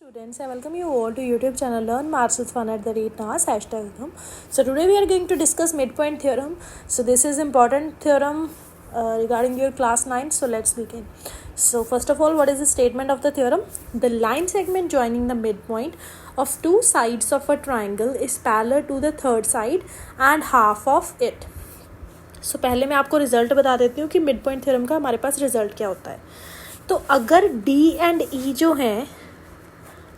Students, I welcome you all to YouTube channel Learn Maths with Fun @NAS #them. So today we are going to discuss midpoint theorem. So this is important theorem regarding your class 9. So let's begin. So first of all, what is the statement of the theorem? The line segment joining the midpoint of two sides of a triangle is parallel to the third side and half of it. So पहले मैं आपको result बता देती हूँ कि midpoint theorem का हमारे पास result क्या होता है. तो अगर D and E जो हैं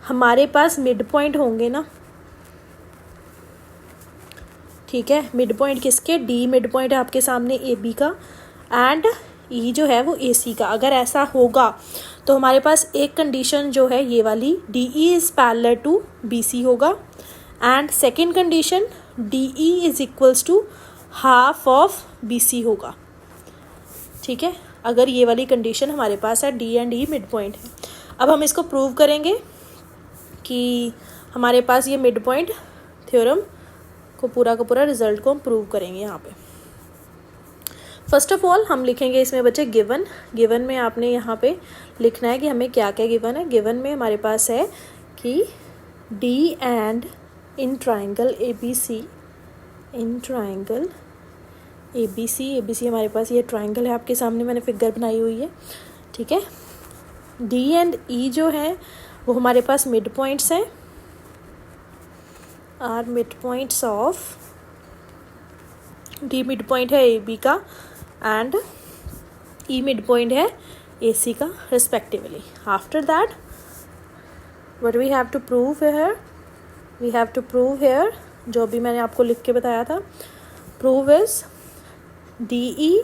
हमारे पास मिड पॉइंट होंगे ना, ठीक है. मिड पॉइंट किसके? डी मिड पॉइंट है आपके सामने ए बी का, एंड ई जो है वो ए सी का. अगर ऐसा होगा तो हमारे पास एक कंडीशन जो है ये वाली D E is parallel to B C होगा, and second condition D E is equals to half of B C होगा. ठीक है, अगर ये वाली कंडीशन हमारे पास है, D and E mid point है. अब हम इसको प्रूव करेंगे कि हमारे पास ये मिड पॉइंट थ्योरम को पूरा का पूरा रिजल्ट को हम प्रूव करेंगे. यहाँ पे फर्स्ट ऑफ ऑल हम लिखेंगे इसमें बच्चे गिवन में आपने यहाँ पे लिखना है कि हमें क्या क्या गिवन है. गिवन में हमारे पास है कि D and in triangle A B C हमारे पास ये ट्राइंगल है आपके सामने, मैंने फिगर बनाई हुई है. ठीक है, डी एंड ई जो है वो हमारे पास मिड पॉइंट्स हैं, are midpoints of D mid point है ए बी का एंड ई मिड पॉइंट है ए सी का respectively. After that what we have to prove here, जो भी मैंने आपको लिख के बताया था, prove is D E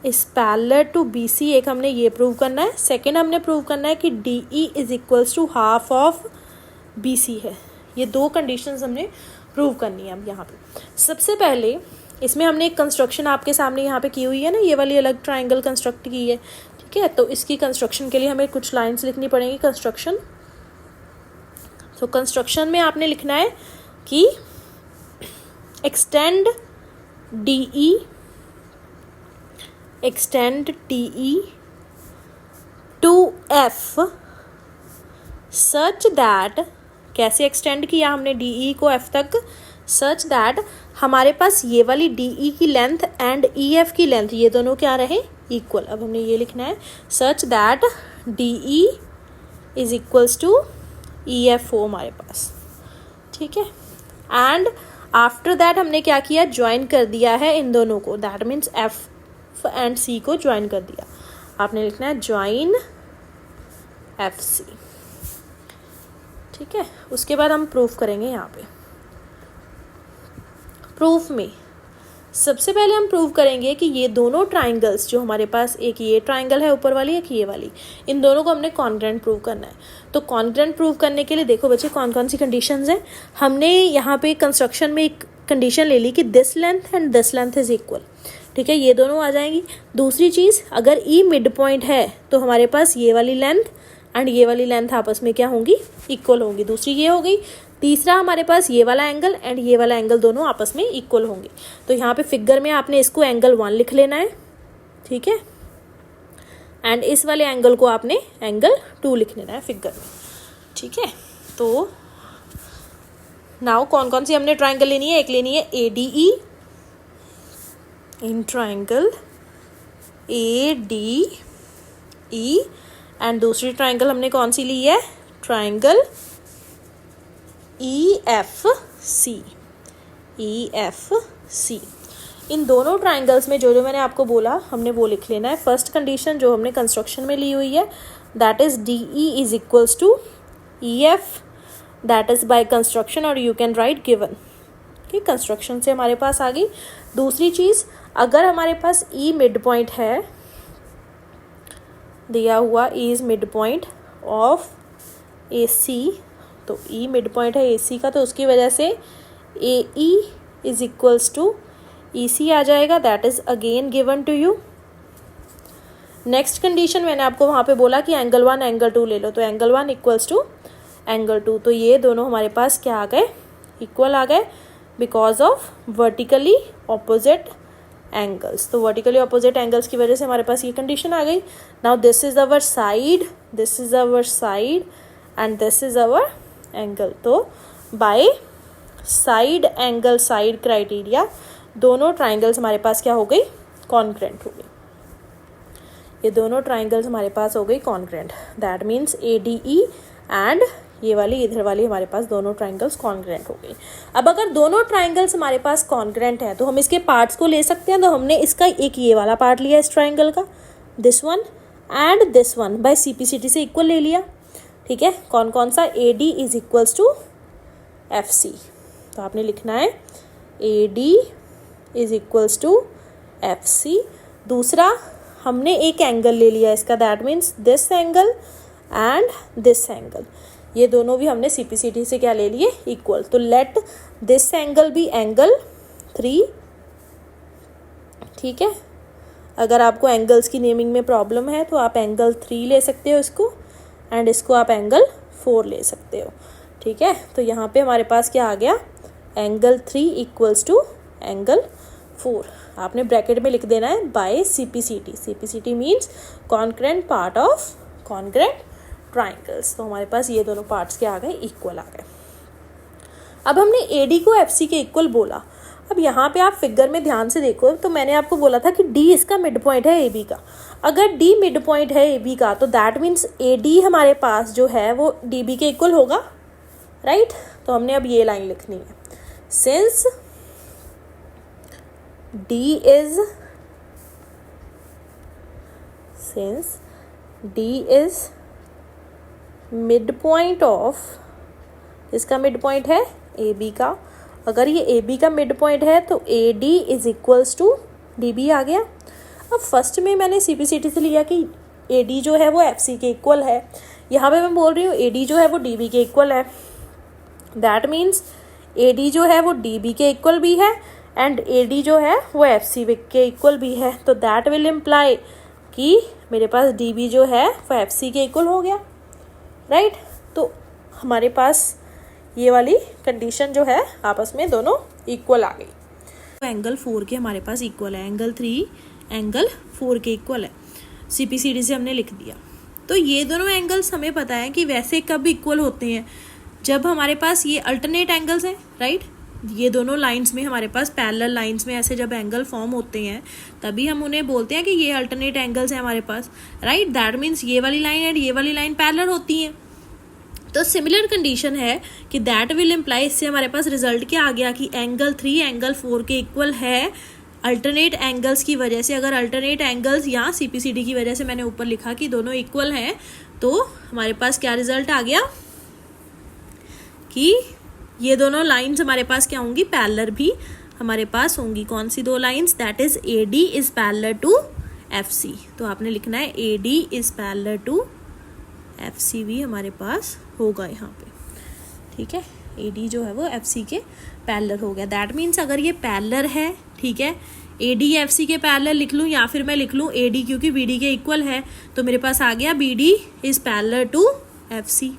is parallel to B C. एक हमने ये प्रूव करना है. सेकेंड हमने प्रूव करना है कि D E is equals to half of B C है. ये दो कंडीशंस हमने प्रूव करनी है. अब यहाँ पे सबसे पहले इसमें हमने एक कंस्ट्रक्शन आपके सामने यहाँ पे की हुई है ना, ये वाली अलग ट्राइंगल कंस्ट्रक्ट की है. ठीक है, तो इसकी कंस्ट्रक्शन के लिए हमें कुछ लाइन्स लिखनी पड़ेंगी. कंस्ट्रक्शन, तो कंस्ट्रक्शन में आपने लिखना है कि extend DE to F such that, कैसे एक्सटेंड किया हमने DE को F तक, such that हमारे पास ये वाली DE की लेंथ एंड EF की लेंथ ये दोनों क्या रहे, इक्वल. अब हमने ये लिखना है such that DE is equals to EF हो हमारे पास. ठीक है, एंड आफ्टर दैट हमने क्या किया, ज्वाइन कर दिया है इन दोनों को. दैट मीन्स F एंड सी को ज्वाइन कर दिया. आपने लिखना है ज्वाइन एफ सी. ठीक है, उसके बाद हम प्रूफ करेंगे. यहाँ पे प्रूफ में सबसे पहले हम प्रूव करेंगे कि ये दोनों ट्राइंगल्स जो हमारे पास, एक ये ट्राइंगल है ऊपर वाली, एक ये वाली, इन दोनों को हमने कॉन्ग्रुएंट प्रूव करना है. तो कॉन्ग्रुएंट प्रूव करने के लिए देखो बच्चे कौन कौन सी कंडीशंस हैं. हमने यहाँ पे कंस्ट्रक्शन में एक कंडीशन ले ली कि this length and this length is equal. ठीक है, ये दोनों आ जाएंगी. दूसरी चीज़, अगर ई मिड पॉइंट है तो हमारे पास ये वाली लेंथ एंड ये वाली लेंथ आपस में क्या होंगी, इक्वल होंगी. दूसरी ये हो गई. तीसरा हमारे पास ये वाला एंगल एंड ये वाला एंगल दोनों आपस में इक्वल होंगे. तो यहाँ पे फिगर में आपने इसको एंगल 1 लिख लेना है. ठीक है, एंड इस वाले एंगल को आपने एंगल 2 लिख लेना है फिगर में. ठीक है, तो नाउ कौन कौन सी हमने ट्राइंगल लेनी है. एक लेनी है ADE in triangle ADE, and दूसरी ट्राइंगल हमने कौन सी ली है, ट्राइंगल EFC. इन दोनों ट्राइंगल्स में जो मैंने आपको बोला हमने वो लिख लेना है. फर्स्ट कंडीशन जो हमने कंस्ट्रक्शन में ली हुई है, that is DE is equals to EF, that is by construction, और यू कैन राइट गिवन. ठीक, कंस्ट्रक्शन से हमारे पास आ गई. दूसरी चीज़, अगर हमारे पास E मिड पॉइंट है, दिया हुआ E is mid point of AC, तो E मिड पॉइंट है AC का, तो उसकी वजह से AE is equals to EC आ जाएगा. That is again given to you. Next condition मैंने आपको वहाँ पे बोला कि एंगल 1 एंगल 2 ले लो, तो एंगल 1 इक्वल्स टू एंगल 2. तो ये दोनों हमारे पास क्या आ गए, इक्वल आ गए, because of vertically opposite angles. तो वर्टिकली ऑपोजिट एंगल्स की वजह से हमारे पास ये कंडीशन आ गई. Now this is our side and this is our angle. तो by side angle side criteria दोनों ट्राइंगल्स हमारे पास क्या हो गई, कॉन्ग्रुएंट हो गई। ये दोनों ट्राइंगल्स हमारे पास हो गई congruent, that means ADE and ये वाली इधर वाली हमारे पास दोनों ट्राइंगल्स कॉन्ग्रुएंट हो गई। अब अगर दोनों ट्राइंगल्स हमारे पास कॉन्ग्रुएंट है तो हम इसके पार्ट्स को ले सकते हैं। तो हमने इसका एक ये वाला पार्ट लिया इस ट्राइंगल का, this one and this one by CPCT से इक्वल ले लिया, ठीक है। कौन कौन सा, AD is equals to FC। तो आपने लिखना है AD is equals to FC। दूसरा हमने एक एंगल ले लिया इसका, that means this angle and this angle, ये दोनों भी हमने CPCT से क्या ले लिए, इक्वल। तो लेट दिस एंगल भी एंगल 3, ठीक है। अगर आपको एंगल्स की नेमिंग में प्रॉब्लम है तो आप एंगल 3 ले सकते हो इसको, एंड इसको आप एंगल 4 ले सकते हो, ठीक है। तो यहाँ पे हमारे पास क्या आ गया, एंगल 3 इक्वल्स टू एंगल 4। आपने ब्रैकेट में लिख देना है by CPCT। CPCT means congruent part of congruent triangles. तो हमारे पास ये दोनों पार्ट्स क्या आ गए, इक्वल आ गए। अब हमने AD को FC के इक्वल बोला। अब यहाँ पे आप फिगर में ध्यान से देखो तो मैंने आपको बोला था कि D इसका मिड पॉइंट है AB का। अगर D मिड पॉइंट है AB का तो दैट मीन्स AD हमारे पास जो है वो DB के इक्वल होगा, राइट। तो हमने अब ये लाइन लिखनी है, since D is mid point of, इसका मिड पॉइंट है AB का। अगर ये AB का मिड पॉइंट है तो AD is equals to DB आ गया। अब फर्स्ट में मैंने CPCT से लिया कि AD जो है वो FC के इक्वल है। यहाँ पे मैं बोल रही हूँ AD जो है वो DB के इक्वल है, दैट मीन्स AD जो है वो DB के इक्वल भी है एंड AD जो है वो FC के इक्वल भी है। तो दैट विल इम्प्लाई कि मेरे पास DB जो है वो FC के इक्वल हो गया, राइट। तो हमारे पास ये वाली कंडीशन जो है आपस में दोनों इक्वल आ गई। तो एंगल 4 के हमारे पास इक्वल है, एंगल 3 एंगल 4 के इक्वल है, CPCT से हमने लिख दिया। तो ये दोनों एंगल्स हमें पता है कि वैसे कब इक्वल होते हैं, जब हमारे पास ये अल्टरनेट एंगल्स हैं, राइट। ये दोनों लाइंस में हमारे पास पैरेलल लाइंस में ऐसे जब एंगल फॉर्म होते हैं तभी हम उन्हें बोलते हैं कि ये अल्टरनेट एंगल्स हैं हमारे पास, राइट। दैट मीन्स ये वाली लाइन एंड ये वाली लाइन पैरेलल होती हैं। तो सिमिलर कंडीशन है कि दैट विल इम्प्लाई, इससे हमारे पास रिजल्ट क्या आ गया कि एंगल 3 एंगल 4 के इक्वल है अल्टरनेट एंगल्स की वजह से। अगर अल्टरनेट एंगल्स या CPCT की वजह से मैंने ऊपर लिखा कि दोनों इक्वल हैं तो हमारे पास क्या रिजल्ट आ गया कि ये दोनों लाइंस हमारे पास क्या होंगी, पैरेलल भी हमारे पास होंगी। कौन सी दो lines, that is AD is parallel to FC। तो आपने लिखना है AD is parallel to FC भी हमारे पास होगा यहाँ पे, ठीक है। AD जो है वो FC के पैरेलल हो गया, दैट मीन्स अगर ये पैरेलल है, ठीक है, AD FC के पैरेलल लिख लूँ या फिर मैं लिख लूँ AD क्योंकि BD के इक्वल है, तो मेरे पास आ गया BD is parallel to FC।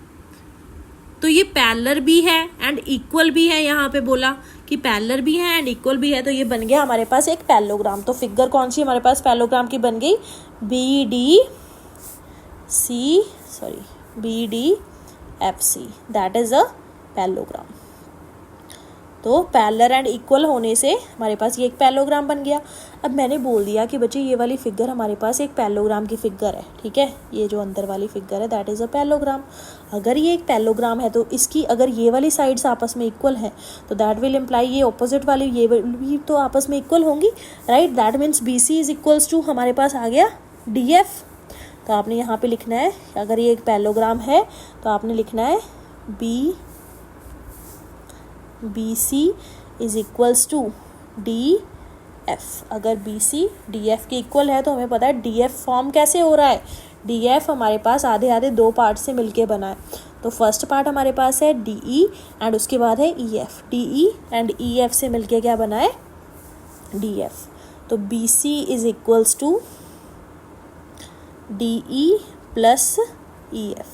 तो ये पैरेलल भी है एंड इक्वल भी है, यहाँ पे बोला कि पैरेलल भी है एंड इक्वल भी है, तो ये बन गया हमारे पास एक पैरेललोग्राम। तो फिगर कौन सी हमारे पास पैरेललोग्राम की बन गई, BDFC, that is a parallelogram. तो पैरेलल एंड इक्वल होने से हमारे पास ये एक पैरेललोग्राम बन गया। अब मैंने बोल दिया कि बच्चे ये वाली फिगर हमारे पास एक पैरेललोग्राम की फिगर है, ठीक है। ये जो अंदर वाली फिगर है दैट इज़ अ पैरेललोग्राम। अगर ये एक पैरेललोग्राम है तो इसकी अगर ये वाली साइड्स आपस में इक्वल है तो दैट विल इम्प्लाई ये ऑपोजिट वाली ये भी तो आपस में इक्वल होंगी, right. That means BC is equals to हमारे पास आ गया DF। तो आपने यहाँ पे लिखना है, अगर ये एक पैरेललोग्राम है तो आपने लिखना है BC is equals to DF। अगर BC DF के इक्वल है तो हमें पता है DF फॉर्म कैसे हो रहा है, DF हमारे पास आधे आधे दो पार्ट से मिलके बना है। तो फर्स्ट पार्ट हमारे पास है DE एंड उसके बाद है EF, DE एंड EF से मिलके क्या बना है, DF। तो BC is equals to DE plus EF।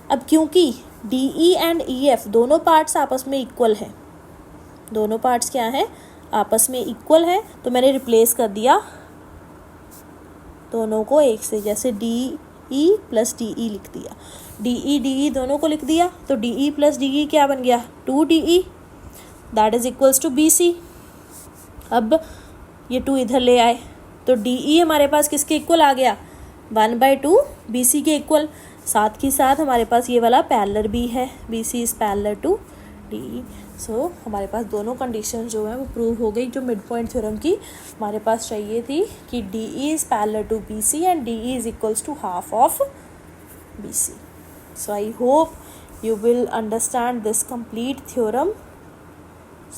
अब क्योंकि DE एंड EF दोनों पार्ट्स आपस में इक्वल हैं, दोनों पार्ट्स क्या हैं, आपस में इक्वल हैं, तो मैंने रिप्लेस कर दिया दोनों को एक से। जैसे ई प्लस डी ई लिख दिया, डी ई दोनों को लिख दिया, तो D E plus D E क्या बन गया 2DE, that is equals to BC। अब ये 2 इधर ले आए तो डी ई हमारे पास किसके इक्वल आ गया 1/2 BC के इक्वल, साथ ही साथ हमारे पास ये वाला पैरेलल भी है, BC is parallel to DE। So हमारे पास दोनों कंडीशन जो है वो प्रूव हो गई, जो मिड पॉइंट थ्योरम की हमारे पास चाहिए थी कि DE is parallel to BC and DE is equals to half of BC। So I hope you will understand this complete theorem.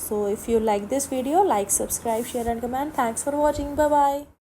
So if you like this video, like, subscribe, share and comment. Thanks for watching. Bye bye.